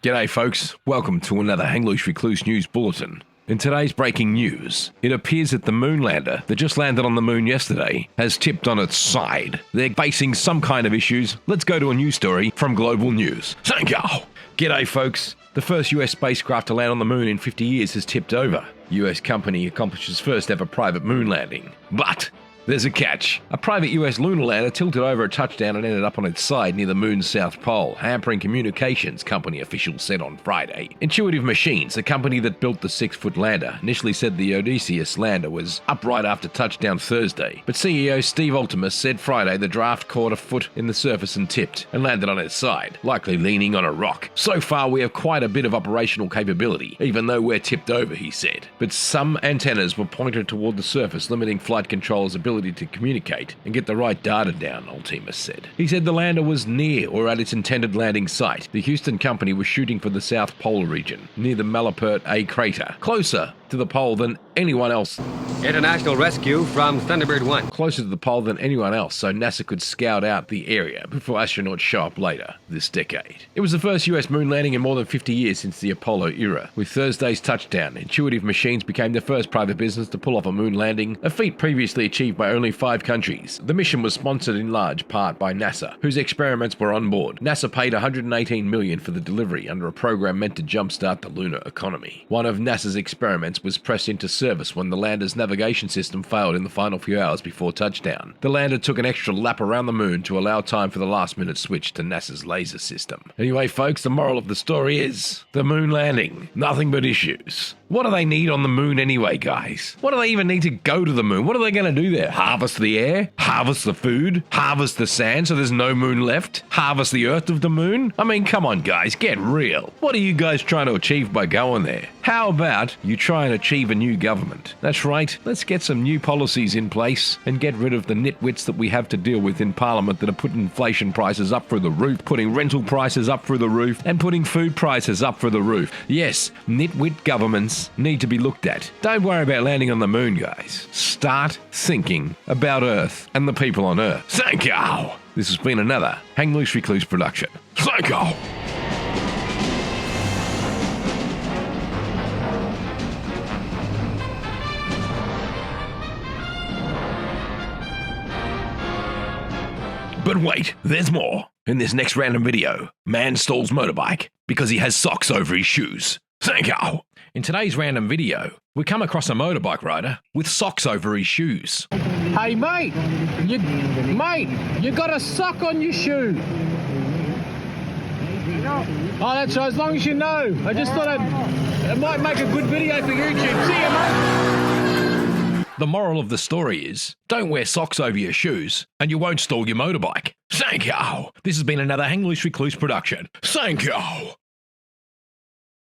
G'day folks, welcome to another Hang Loose Recluse News Bulletin. In today's breaking news, it appears that the moon lander that just landed on the moon yesterday has tipped on its side. They're facing some kind of issues. Let's go to a news story from Global News. Thank you. G'day folks, the first US spacecraft to land on the moon in 50 years has tipped over. US company accomplishes first ever private moon landing. But there's a catch. A private US lunar lander tilted over a touchdown and ended up on its side near the moon's south pole, hampering communications, company officials said on Friday. Intuitive Machines, the company that built the 6-foot lander, initially said the Odysseus lander was up right after touchdown Thursday, but CEO Steve Altemus said Friday the draft caught a foot in the surface and tipped, and landed on its side, likely leaning on a rock. So far we have quite a bit of operational capability, even though we're tipped over, he said. But some antennas were pointed toward the surface, limiting flight control's ability to communicate and get the right data down, Altemus said. He said the lander was near or at its intended landing site. The Houston company was shooting for the South Polar region, near the Malapert A crater, closer to the pole than anyone else. International rescue from Thunderbird 1. Closer to the pole than anyone else, so NASA could scout out the area before astronauts show up later this decade. It was the first US moon landing in more than 50 years since the Apollo era. With Thursday's touchdown, Intuitive Machines became the first private business to pull off a moon landing, a feat previously achieved by only 5 countries. The mission was sponsored in large part by NASA, whose experiments were on board. NASA paid $118 million for the delivery under a program meant to jumpstart the lunar economy. One of NASA's experiments was pressed into service when the lander's navigation system failed in the final few hours before touchdown. The lander took an extra lap around the moon to allow time for the last-minute switch to NASA's laser system. Anyway, folks, the moral of the story is the moon landing. Nothing but issues. What do they need on the moon anyway, guys? What do they even need to go to the moon? What are they going to do there? Harvest the air? Harvest the food? Harvest the sand so there's no moon left? Harvest the earth of the moon? I mean, come on, guys, get real. What are you guys trying to achieve by going there? How about you try and achieve a new government? That's right, let's get some new policies in place and get rid of the nitwits that we have to deal with in Parliament that are putting inflation prices up through the roof, putting rental prices up through the roof, and putting food prices up through the roof. Yes, nitwit governments need to be looked at. Don't worry about landing on the moon, guys. Start thinking about Earth and the people on Earth. Thank you. This has been another Hang Loose Recluse production. Thank you. But wait, there's more. In this next random video, man stalls motorbike because he has socks over his shoes. Thank you. In today's random video, we come across a motorbike rider with socks over his shoes. Hey mate, you got a sock on your shoe. Oh, that's right, as long as you know. I just thought it might make a good video for YouTube. See you, mate. The moral of the story is, don't wear socks over your shoes and you won't stall your motorbike. Thank you. This has been another Hang Loose Recluse production. Thank you.